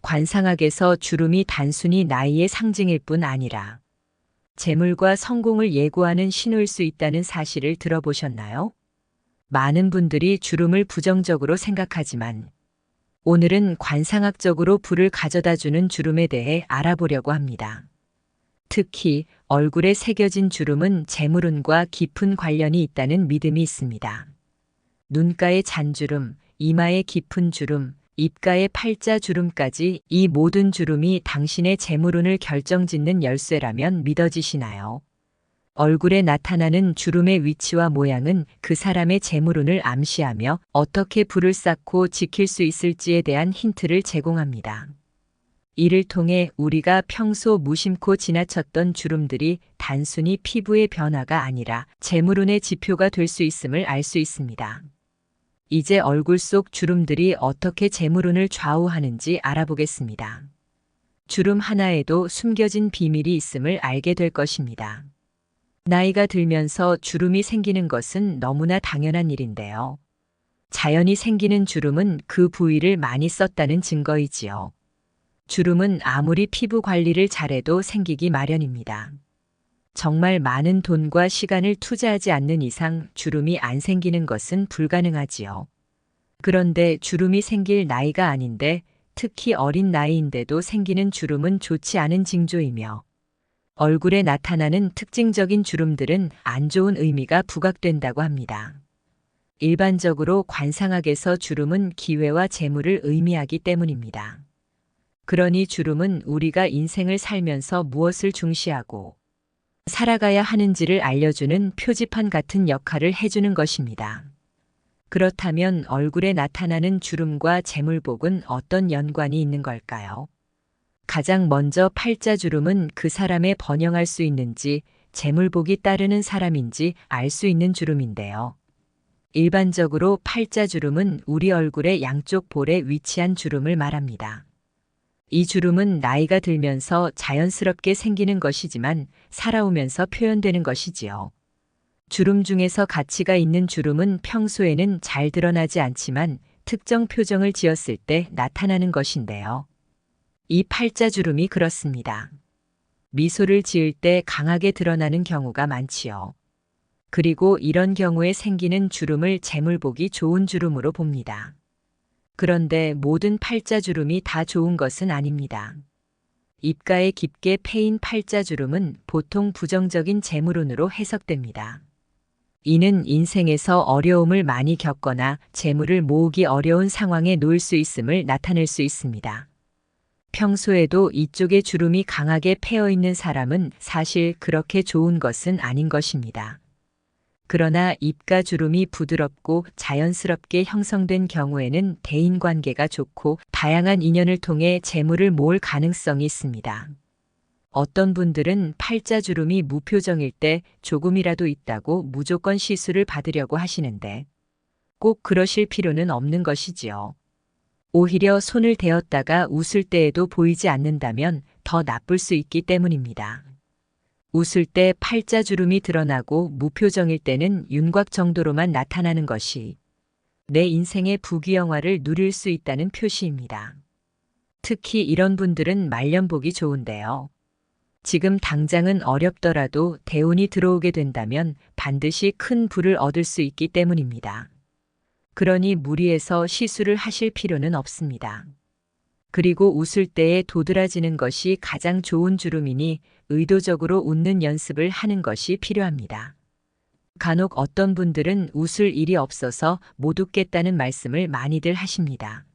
관상학에서 주름이 단순히 나이의 상징일 뿐 아니라 재물과 성공을 예고하는 신호일 수 있다는 사실을 들어보셨나요? 많은 분들이 주름을 부정적으로 생각하지만 오늘은 관상학적으로 불을 가져다주는 주름에 대해 알아보려고 합니다. 특히 얼굴에 새겨진 주름은 재물운과 깊은 관련이 있다는 믿음이 있습니다. 눈가의 잔주름, 이마의 깊은 주름, 입가의 팔자 주름까지 이 모든 주름이 당신의 재물운을 결정짓는 열쇠라면 믿어지시나요? 얼굴에 나타나는 주름의 위치와 모양은 그 사람의 재물운을 암시하며 어떻게 불을 쌓고 지킬 수 있을지에 대한 힌트를 제공합니다. 이를 통해 우리가 평소 무심코 지나쳤던 주름들이 단순히 피부의 변화가 아니라 재물운의 지표가 될 수 있음을 알 수 있습니다. 이제 얼굴 속 주름들이 어떻게 재물운을 좌우하는지 알아보겠습니다. 주름 하나에도 숨겨진 비밀이 있음을 알게 될 것입니다. 나이가 들면서 주름이 생기는 것은 너무나 당연한 일인데요. 자연히 생기는 주름은 그 부위를 많이 썼다는 증거이지요. 주름은 아무리 피부 관리를 잘해도 생기기 마련입니다. 정말 많은 돈과 시간을 투자하지 않는 이상 주름이 안 생기는 것은 불가능하지요. 그런데 주름이 생길 나이가 아닌데 특히 어린 나이인데도 생기는 주름은 좋지 않은 징조이며 얼굴에 나타나는 특징적인 주름들은 안 좋은 의미가 부각된다고 합니다. 일반적으로 관상학에서 주름은 기회와 재물을 의미하기 때문입니다. 그러니 주름은 우리가 인생을 살면서 무엇을 중시하고 살아가야 하는지를 알려주는 표지판 같은 역할을 해주는 것입니다. 그렇다면 얼굴에 나타나는 주름과 재물복은 어떤 연관이 있는 걸까요? 가장 먼저 팔자주름은 그 사람의 번영할 수 있는지 재물복이 따르는 사람인지 알 수 있는 주름인데요. 일반적으로 팔자주름은 우리 얼굴의 양쪽 볼에 위치한 주름을 말합니다. 이 주름은 나이가 들면서 자연스럽게 생기는 것이지만 살아오면서 표현되는 것이지요. 주름 중에서 가치가 있는 주름은 평소에는 잘 드러나지 않지만 특정 표정을 지었을 때 나타나는 것인데요. 이 팔자주름이 그렇습니다. 미소를 지을 때 강하게 드러나는 경우가 많지요. 그리고 이런 경우에 생기는 주름을 재물복이 좋은 주름으로 봅니다. 그런데 모든 팔자주름이 다 좋은 것은 아닙니다. 입가에 깊게 패인 팔자주름은 보통 부정적인 재물운으로 해석됩니다. 이는 인생에서 어려움을 많이 겪거나 재물을 모으기 어려운 상황에 놓일 수 있음을 나타낼 수 있습니다. 평소에도 이쪽에 주름이 강하게 패여 있는 사람은 사실 그렇게 좋은 것은 아닌 것입니다. 그러나 입가 주름이 부드럽고 자연스럽게 형성된 경우에는 대인관계가 좋고 다양한 인연을 통해 재물을 모을 가능성이 있습니다. 어떤 분들은 팔자주름이 무표정일 때 조금이라도 있다고 무조건 시술을 받으려고 하시는데 꼭 그러실 필요는 없는 것이지요. 오히려 손을 대었다가 웃을 때에도 보이지 않는다면 더 나쁠 수 있기 때문입니다. 웃을 때 팔자주름이 드러나고 무표정일 때는 윤곽 정도로만 나타나는 것이 내 인생의 부귀영화를 누릴 수 있다는 표시입니다. 특히 이런 분들은 말년복이 좋은데요. 지금 당장은 어렵더라도 대운이 들어오게 된다면 반드시 큰 부를 얻을 수 있기 때문입니다. 그러니 무리해서 시술을 하실 필요는 없습니다. 그리고 웃을 때에 도드라지는 것이 가장 좋은 주름이니 의도적으로 웃는 연습을 하는 것이 필요합니다. 간혹 어떤 분들은 웃을 일이 없어서 못 웃겠다는 말씀을 많이들 하십니다.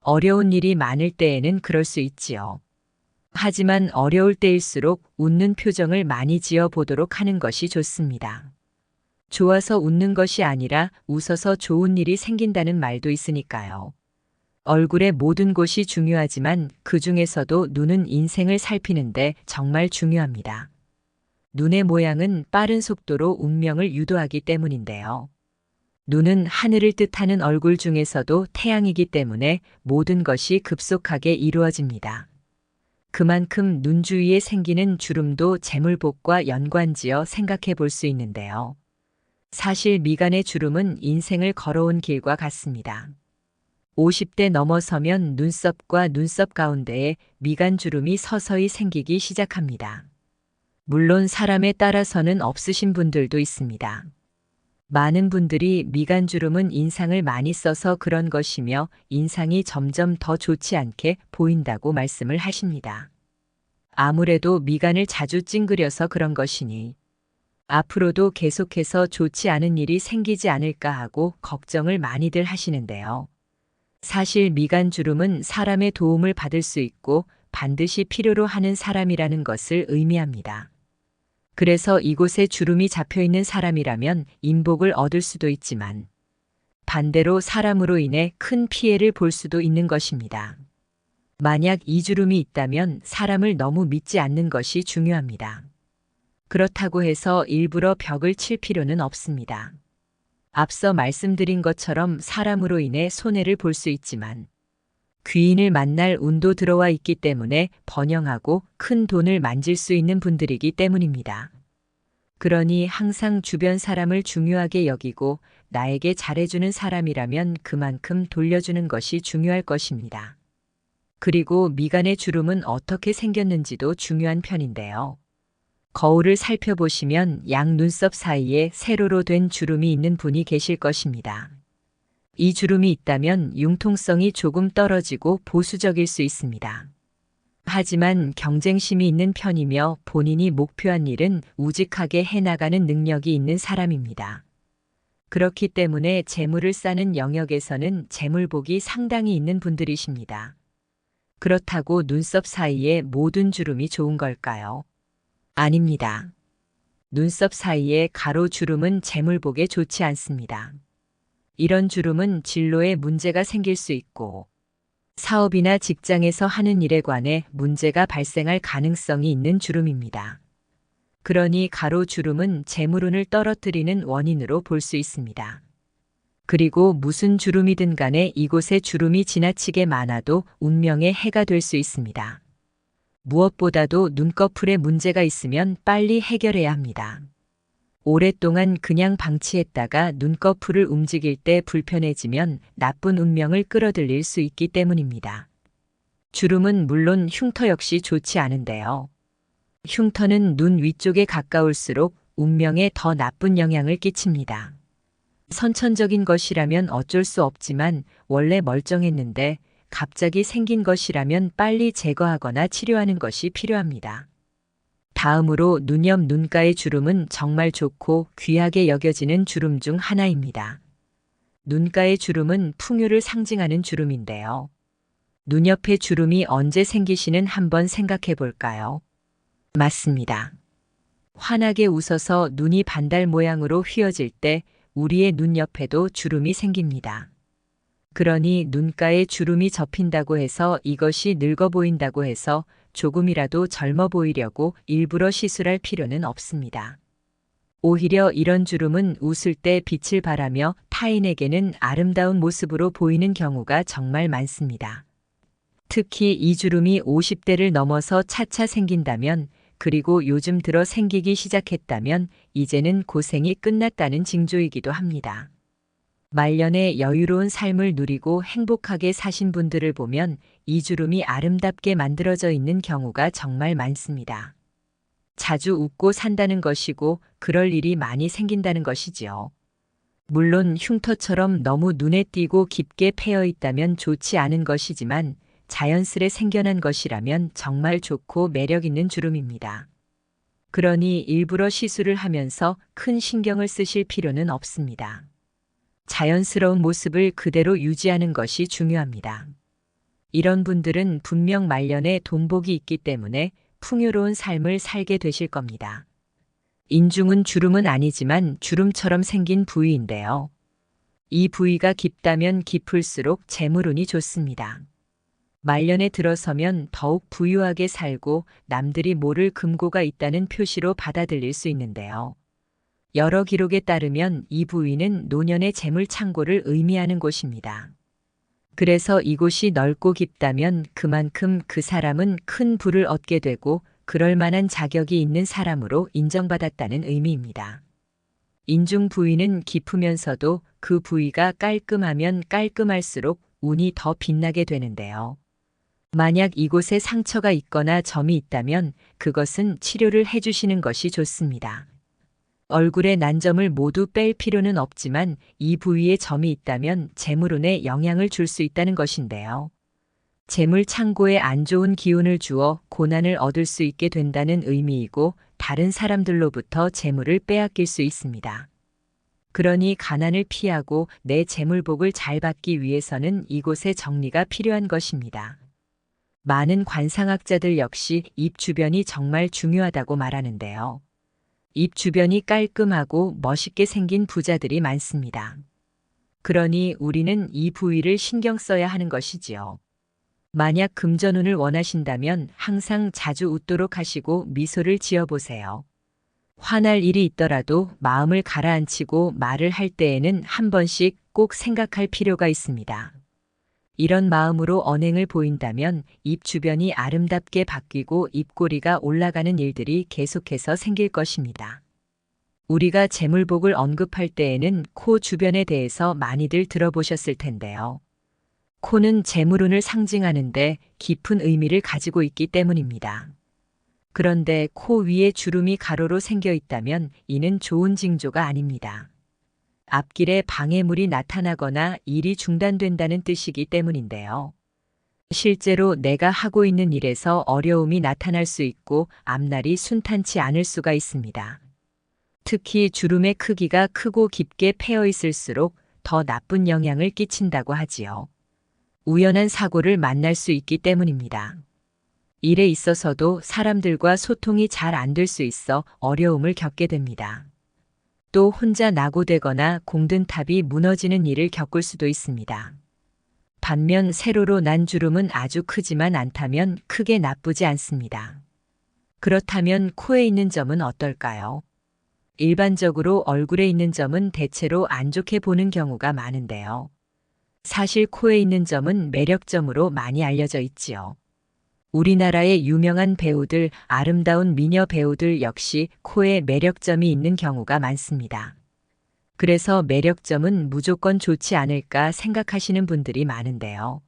어려운 일이 많을 때에는 그럴 수 있지요. 하지만 어려울 때일수록 웃는 표정을 많이 지어 보도록 하는 것이 좋습니다. 좋아서 웃는 것이 아니라 웃어서 좋은 일이 생긴다는 말도 있으니까요. 얼굴의 모든 곳이 중요하지만 그 중에서도 눈은 인생을 살피는데 정말 중요합니다. 눈의 모양은 빠른 속도로 운명을 유도하기 때문인데요. 눈은 하늘을 뜻하는 얼굴 중에서도 태양이기 때문에 모든 것이 급속하게 이루어집니다. 그만큼 눈 주위에 생기는 주름도 재물복과 연관지어 생각해 볼 수 있는데요. 사실 미간의 주름은 인생을 걸어온 길과 같습니다. 50대 넘어서면 눈썹과 눈썹 가운데에 미간주름이 서서히 생기기 시작합니다. 물론 사람에 따라서는 없으신 분들도 있습니다. 많은 분들이 미간주름은 인상을 많이 써서 그런 것이며 인상이 점점 더 좋지 않게 보인다고 말씀을 하십니다. 아무래도 미간을 자주 찡그려서 그런 것이니 앞으로도 계속해서 좋지 않은 일이 생기지 않을까 하고 걱정을 많이들 하시는데요. 사실 미간주름은 사람의 도움을 받을 수 있고 반드시 필요로 하는 사람이라는 것을 의미합니다. 그래서 이곳에 주름이 잡혀 있는 사람이라면 인복을 얻을 수도 있지만 반대로 사람으로 인해 큰 피해를 볼 수도 있는 것입니다. 만약 이 주름이 있다면 사람을 너무 믿지 않는 것이 중요합니다. 그렇다고 해서 일부러 벽을 칠 필요는 없습니다. 앞서 말씀드린 것처럼 사람으로 인해 손해를 볼 수 있지만 귀인을 만날 운도 들어와 있기 때문에 번영하고 큰 돈을 만질 수 있는 분들이기 때문입니다. 그러니 항상 주변 사람을 중요하게 여기고 나에게 잘해주는 사람이라면 그만큼 돌려주는 것이 중요할 것입니다. 그리고 미간의 주름은 어떻게 생겼는지도 중요한 편인데요. 거울을 살펴보시면 양 눈썹 사이에 세로로 된 주름이 있는 분이 계실 것입니다. 이 주름이 있다면 융통성이 조금 떨어지고 보수적일 수 있습니다. 하지만 경쟁심이 있는 편이며 본인이 목표한 일은 우직하게 해나가는 능력이 있는 사람입니다. 그렇기 때문에 재물을 쌓는 영역에서는 재물복이 상당히 있는 분들이십니다. 그렇다고 눈썹 사이에 모든 주름이 좋은 걸까요? 아닙니다. 눈썹 사이에 가로 주름은 재물복에 좋지 않습니다. 이런 주름은 진로에 문제가 생길 수 있고 사업이나 직장에서 하는 일에 관해 문제가 발생할 가능성이 있는 주름입니다. 그러니 가로 주름은 재물운을 떨어뜨리는 원인으로 볼 수 있습니다. 그리고 무슨 주름이든 간에 이곳에 주름이 지나치게 많아도 운명에 해가 될 수 있습니다. 무엇보다도 눈꺼풀에 문제가 있으면 빨리 해결해야 합니다. 오랫동안 그냥 방치했다가 눈꺼풀을 움직일 때 불편해지면 나쁜 운명을 끌어들일 수 있기 때문입니다. 주름은 물론 흉터 역시 좋지 않은데요. 흉터는 눈 위쪽에 가까울수록 운명에 더 나쁜 영향을 끼칩니다. 선천적인 것이라면 어쩔 수 없지만 원래 멀쩡했는데 갑자기 생긴 것이라면 빨리 제거하거나 치료하는 것이 필요합니다. 다음으로 눈 옆 눈가의 주름은 정말 좋고 귀하게 여겨지는 주름 중 하나입니다. 눈가의 주름은 풍요를 상징하는 주름인데요. 눈 옆의 주름이 언제 생기시는 한번 생각해 볼까요? 맞습니다. 환하게 웃어서 눈이 반달 모양으로 휘어질 때 우리의 눈 옆에도 주름이 생깁니다. 그러니 눈가에 주름이 접힌다고 해서 이것이 늙어 보인다고 해서 조금이라도 젊어 보이려고 일부러 시술할 필요는 없습니다. 오히려 이런 주름은 웃을 때 빛을 발하며 타인에게는 아름다운 모습으로 보이는 경우가 정말 많습니다. 특히 이 주름이 50대를 넘어서 차차 생긴다면 그리고 요즘 들어 생기기 시작했다면 이제는 고생이 끝났다는 징조이기도 합니다. 말년에 여유로운 삶을 누리고 행복하게 사신 분들을 보면 이 주름이 아름답게 만들어져 있는 경우가 정말 많습니다. 자주 웃고 산다는 것이고 그럴 일이 많이 생긴다는 것이지요. 물론 흉터처럼 너무 눈에 띄고 깊게 패여 있다면 좋지 않은 것이지만 자연스레 생겨난 것이라면 정말 좋고 매력 있는 주름입니다. 그러니 일부러 시술을 하면서 큰 신경을 쓰실 필요는 없습니다. 자연스러운 모습을 그대로 유지하는 것이 중요합니다. 이런 분들은 분명 말년에 돈복이 있기 때문에 풍요로운 삶을 살게 되실 겁니다. 인중은 주름은 아니지만 주름처럼 생긴 부위인데요. 이 부위가 깊다면 깊을수록 재물운이 좋습니다. 말년에 들어서면 더욱 부유하게 살고 남들이 모를 금고가 있다는 표시로 받아들일 수 있는데요. 여러 기록에 따르면 이 부위는 노년의 재물 창고를 의미하는 곳입니다. 그래서 이곳이 넓고 깊다면 그만큼 그 사람은 큰 부를 얻게 되고 그럴 만한 자격이 있는 사람으로 인정받았다는 의미입니다. 인중 부위는 깊으면서도 그 부위가 깔끔하면 깔끔할수록 운이 더 빛나게 되는데요. 만약 이곳에 상처가 있거나 점이 있다면 그것은 치료를 해주시는 것이 좋습니다. 얼굴의 난점을 모두 뺄 필요는 없지만 이 부위에 점이 있다면 재물운에 영향을 줄 수 있다는 것인데요. 재물 창고에 안 좋은 기운을 주어 고난을 얻을 수 있게 된다는 의미이고 다른 사람들로부터 재물을 빼앗길 수 있습니다. 그러니 가난을 피하고 내 재물복을 잘 받기 위해서는 이곳의 정리가 필요한 것입니다. 많은 관상학자들 역시 입 주변이 정말 중요하다고 말하는데요. 입 주변이 깔끔하고 멋있게 생긴 부자들이 많습니다. 그러니 우리는 이 부위를 신경 써야 하는 것이지요. 만약 금전운을 원하신다면 항상 자주 웃도록 하시고 미소를 지어보세요. 화날 일이 있더라도 마음을 가라앉히고 말을 할 때에는 한 번씩 꼭 생각할 필요가 있습니다. 이런 마음으로 언행을 보인다면 입 주변이 아름답게 바뀌고 입꼬리가 올라가는 일들이 계속해서 생길 것입니다. 우리가 재물복을 언급할 때에는 코 주변에 대해서 많이들 들어보셨을 텐데요. 코는 재물운을 상징하는데 깊은 의미를 가지고 있기 때문입니다. 그런데 코 위에 주름이 가로로 생겨 있다면 이는 좋은 징조가 아닙니다. 앞길에 방해물이 나타나거나 일이 중단된다는 뜻이기 때문인데요. 실제로 내가 하고 있는 일에서 어려움이 나타날 수 있고 앞날이 순탄치 않을 수가 있습니다. 특히 주름의 크기가 크고 깊게 패여 있을수록 더 나쁜 영향을 끼친다고 하지요. 우연한 사고를 만날 수 있기 때문입니다. 일에 있어서도 사람들과 소통이 잘 안 될 수 있어 어려움을 겪게 됩니다. 또 혼자 낙오되거나 공든탑이 무너지는 일을 겪을 수도 있습니다. 반면 세로로 난 주름은 아주 크지만 않다면 크게 나쁘지 않습니다. 그렇다면 코에 있는 점은 어떨까요? 일반적으로 얼굴에 있는 점은 대체로 안 좋게 보는 경우가 많은데요. 사실 코에 있는 점은 매력점으로 많이 알려져 있지요. 우리나라의 유명한 배우들, 아름다운 미녀 배우들 역시 코에 매력점이 있는 경우가 많습니다. 그래서 매력점은 무조건 좋지 않을까 생각하시는 분들이 많은데요.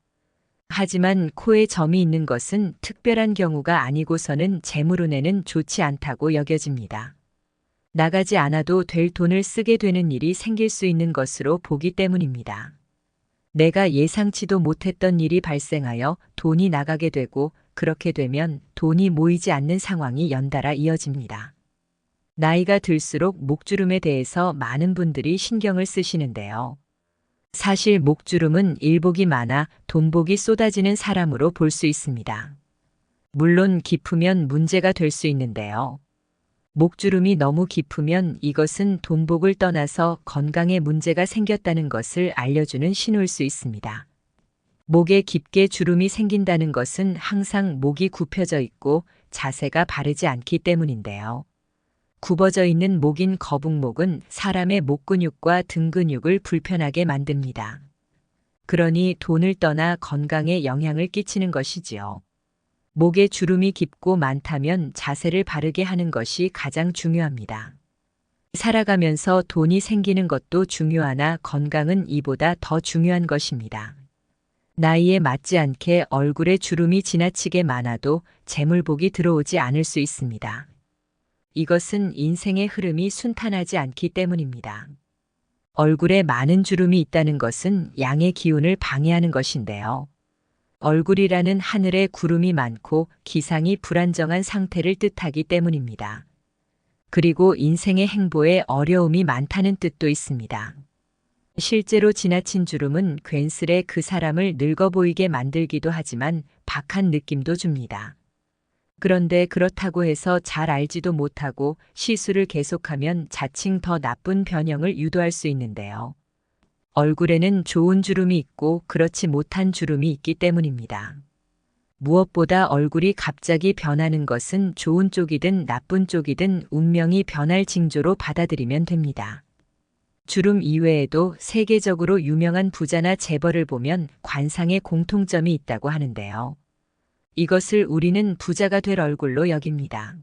하지만 코에 점이 있는 것은 특별한 경우가 아니고서는 재물운에는 좋지 않다고 여겨집니다. 나가지 않아도 될 돈을 쓰게 되는 일이 생길 수 있는 것으로 보기 때문입니다. 내가 예상치도 못했던 일이 발생하여 돈이 나가게 되고 그렇게 되면 돈이 모이지 않는 상황이 연달아 이어집니다. 나이가 들수록 목주름에 대해서 많은 분들이 신경을 쓰시는데요. 사실 목주름은 일복이 많아 돈복이 쏟아지는 사람으로 볼 수 있습니다. 물론 깊으면 문제가 될 수 있는데요. 목주름이 너무 깊으면 이것은 돈복을 떠나서 건강에 문제가 생겼다는 것을 알려주는 신호일 수 있습니다. 목에 깊게 주름이 생긴다는 것은 항상 목이 굽혀져 있고 자세가 바르지 않기 때문인데요. 굽어져 있는 목인 거북목은 사람의 목 근육과 등 근육을 불편하게 만듭니다. 그러니 돈을 떠나 건강에 영향을 끼치는 것이지요. 목에 주름이 깊고 많다면 자세를 바르게 하는 것이 가장 중요합니다. 살아가면서 돈이 생기는 것도 중요하나 건강은 이보다 더 중요한 것입니다. 나이에 맞지 않게 얼굴에 주름이 지나치게 많아도 재물복이 들어오지 않을 수 있습니다. 이것은 인생의 흐름이 순탄하지 않기 때문입니다. 얼굴에 많은 주름이 있다는 것은 양의 기운을 방해하는 것인데요. 얼굴이라는 하늘에 구름이 많고 기상이 불안정한 상태를 뜻하기 때문입니다. 그리고 인생의 행보에 어려움이 많다는 뜻도 있습니다. 실제로 지나친 주름은 괜스레 그 사람을 늙어 보이게 만들기도 하지만 박한 느낌도 줍니다. 그런데 그렇다고 해서 잘 알지도 못하고 시술을 계속하면 자칭 더 나쁜 변형을 유도할 수 있는데요. 얼굴에는 좋은 주름이 있고 그렇지 못한 주름이 있기 때문입니다. 무엇보다 얼굴이 갑자기 변하는 것은 좋은 쪽이든 나쁜 쪽이든 운명이 변할 징조로 받아들이면 됩니다. 주름 이외에도 세계적으로 유명한 부자나 재벌을 보면 관상에 공통점이 있다고 하는데요. 이것을 우리는 부자가 될 얼굴로 여깁니다.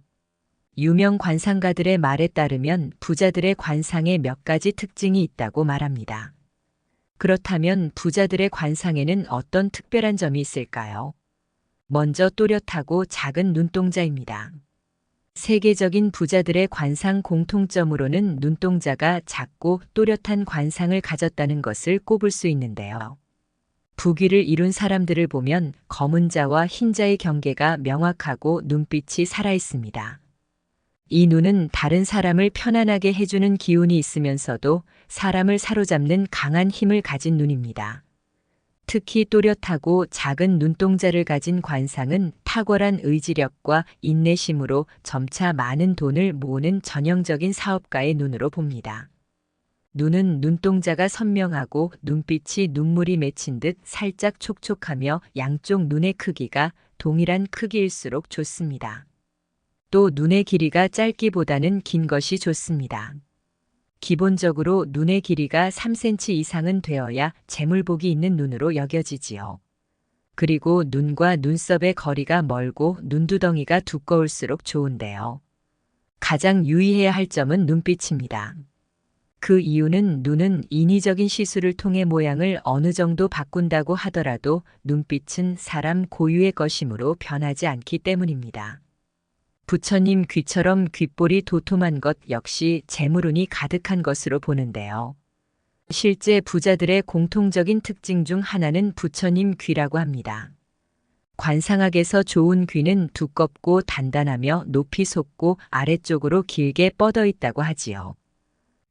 유명 관상가들의 말에 따르면 부자들의 관상에 몇 가지 특징이 있다고 말합니다. 그렇다면 부자들의 관상에는 어떤 특별한 점이 있을까요? 먼저 또렷하고 작은 눈동자입니다. 세계적인 부자들의 관상 공통점으로는 눈동자가 작고 또렷한 관상을 가졌다는 것을 꼽을 수 있는데요. 부귀를 이룬 사람들을 보면 검은 자와 흰 자의 경계가 명확하고 눈빛이 살아있습니다. 이 눈은 다른 사람을 편안하게 해주는 기운이 있으면서도 사람을 사로잡는 강한 힘을 가진 눈입니다. 특히 또렷하고 작은 눈동자를 가진 관상은 탁월한 의지력과 인내심으로 점차 많은 돈을 모으는 전형적인 사업가의 눈으로 봅니다. 눈은 눈동자가 선명하고 눈빛이 눈물이 맺힌 듯 살짝 촉촉하며 양쪽 눈의 크기가 동일한 크기일수록 좋습니다. 또 눈의 길이가 짧기보다는 긴 것이 좋습니다. 기본적으로 눈의 길이가 3cm 이상은 되어야 재물복이 있는 눈으로 여겨지지요. 그리고 눈과 눈썹의 거리가 멀고 눈두덩이가 두꺼울수록 좋은데요. 가장 유의해야 할 점은 눈빛입니다. 그 이유는 눈은 인위적인 시술을 통해 모양을 어느 정도 바꾼다고 하더라도 눈빛은 사람 고유의 것이므로 변하지 않기 때문입니다. 부처님 귀처럼 귓볼이 도톰한 것 역시 재물운이 가득한 것으로 보는데요. 실제 부자들의 공통적인 특징 중 하나는 부처님 귀라고 합니다. 관상학에서 좋은 귀는 두껍고 단단하며 높이 솟고 아래쪽으로 길게 뻗어 있다고 하지요.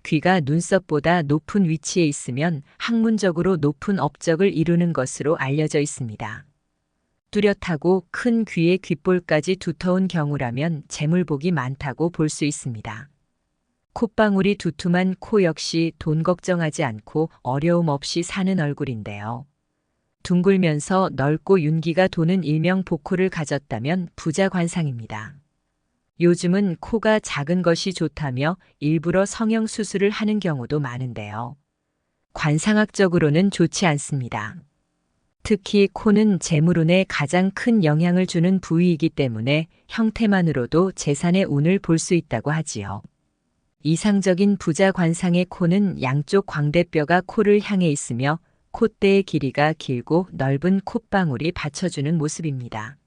귀가 눈썹보다 높은 위치에 있으면 학문적으로 높은 업적을 이루는 것으로 알려져 있습니다. 뚜렷하고 큰 귀에 귓볼까지 두터운 경우라면 재물복이 많다고 볼 수 있습니다. 콧방울이 두툼한 코 역시 돈 걱정하지 않고 어려움 없이 사는 얼굴인데요. 둥글면서 넓고 윤기가 도는 일명 복코를 가졌다면 부자 관상입니다. 요즘은 코가 작은 것이 좋다며 일부러 성형 수술을 하는 경우도 많은데요. 관상학적으로는 좋지 않습니다. 특히 코는 재물운에 가장 큰 영향을 주는 부위이기 때문에 형태만으로도 재산의 운을 볼 수 있다고 하지요. 이상적인 부자 관상의 코는 양쪽 광대뼈가 코를 향해 있으며 콧대의 길이가 길고 넓은 콧방울이 받쳐주는 모습입니다.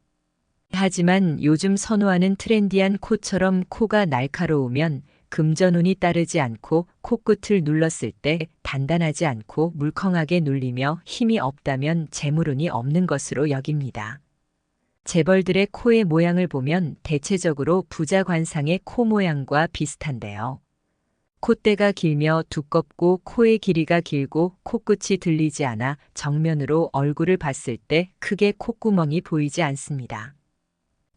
하지만 요즘 선호하는 트렌디한 코처럼 코가 날카로우면 금전운이 따르지 않고 코끝을 눌렀을 때 단단하지 않고 물컹하게 눌리며 힘이 없다면 재물운이 없는 것으로 여깁니다. 재벌들의 코의 모양을 보면 대체적으로 부자 관상의 코 모양과 비슷한데요. 콧대가 길며 두껍고 코의 길이가 길고 코끝이 들리지 않아 정면으로 얼굴을 봤을 때 크게 콧구멍이 보이지 않습니다.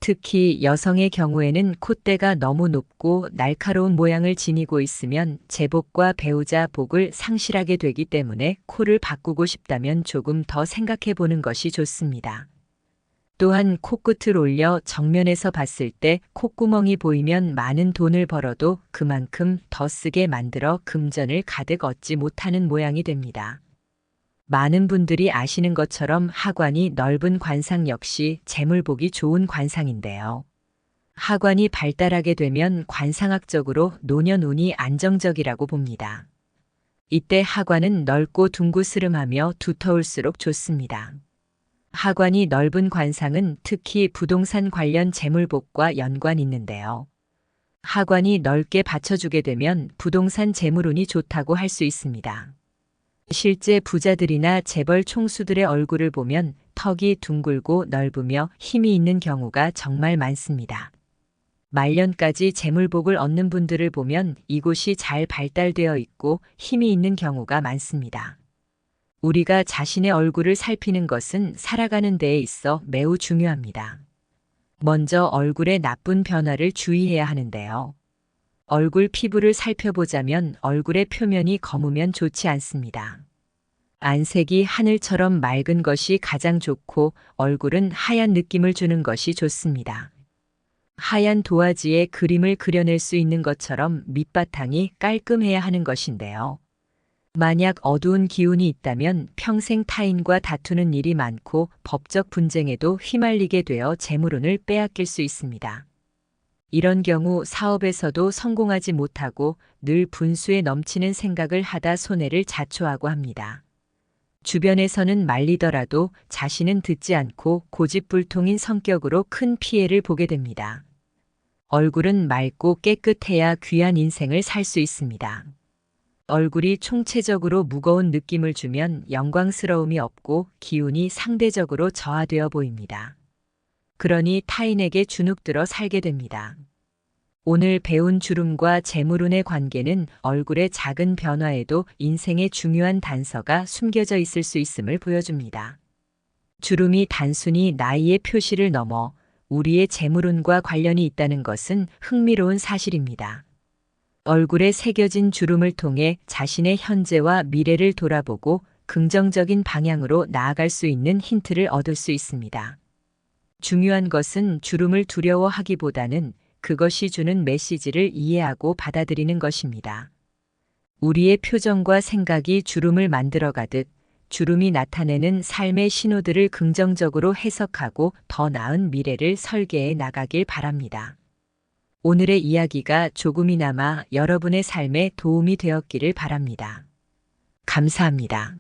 특히 여성의 경우에는 콧대가 너무 높고 날카로운 모양을 지니고 있으면 재복과 배우자 복을 상실하게 되기 때문에 코를 바꾸고 싶다면 조금 더 생각해 보는 것이 좋습니다. 또한 코끝을 올려 정면에서 봤을 때 콧구멍이 보이면 많은 돈을 벌어도 그만큼 더 쓰게 만들어 금전을 가득 얻지 못하는 모양이 됩니다. 많은 분들이 아시는 것처럼 하관이 넓은 관상 역시 재물복이 좋은 관상인데요. 하관이 발달하게 되면 관상학적으로 노년운이 안정적이라고 봅니다. 이때 하관은 넓고 둥그스름하며 두터울수록 좋습니다. 하관이 넓은 관상은 특히 부동산 관련 재물복과 연관 있는데요. 하관이 넓게 받쳐주게 되면 부동산 재물운이 좋다고 할 수 있습니다. 실제 부자들이나 재벌 총수들의 얼굴을 보면 턱이 둥글고 넓으며 힘이 있는 경우가 정말 많습니다. 말년까지 재물복을 얻는 분들을 보면 이곳이 잘 발달되어 있고 힘이 있는 경우가 많습니다. 우리가 자신의 얼굴을 살피는 것은 살아가는 데에 있어 매우 중요합니다. 먼저 얼굴의 나쁜 변화를 주의해야 하는데요. 얼굴 피부를 살펴보자면 얼굴의 표면이 검으면 좋지 않습니다. 안색이 하늘처럼 맑은 것이 가장 좋고 얼굴은 하얀 느낌을 주는 것이 좋습니다. 하얀 도화지에 그림을 그려낼 수 있는 것처럼 밑바탕이 깔끔해야 하는 것인데요. 만약 어두운 기운이 있다면 평생 타인과 다투는 일이 많고 법적 분쟁에도 휘말리게 되어 재물운을 빼앗길 수 있습니다. 이런 경우 사업에서도 성공하지 못하고 늘 분수에 넘치는 생각을 하다 손해를 자초하고 합니다. 주변에서는 말리더라도 자신은 듣지 않고 고집불통인 성격으로 큰 피해를 보게 됩니다. 얼굴은 맑고 깨끗해야 귀한 인생을 살 수 있습니다. 얼굴이 총체적으로 무거운 느낌을 주면 영광스러움이 없고 기운이 상대적으로 저하되어 보입니다. 그러니 타인에게 주눅들어 살게 됩니다. 오늘 배운 주름과 재물운의 관계는 얼굴의 작은 변화에도 인생의 중요한 단서가 숨겨져 있을 수 있음을 보여줍니다. 주름이 단순히 나이의 표시를 넘어 우리의 재물운과 관련이 있다는 것은 흥미로운 사실입니다. 얼굴에 새겨진 주름을 통해 자신의 현재와 미래를 돌아보고 긍정적인 방향으로 나아갈 수 있는 힌트를 얻을 수 있습니다. 중요한 것은 주름을 두려워하기보다는 그것이 주는 메시지를 이해하고 받아들이는 것입니다. 우리의 표정과 생각이 주름을 만들어가듯 주름이 나타내는 삶의 신호들을 긍정적으로 해석하고 더 나은 미래를 설계해 나가길 바랍니다. 오늘의 이야기가 조금이나마 여러분의 삶에 도움이 되었기를 바랍니다. 감사합니다.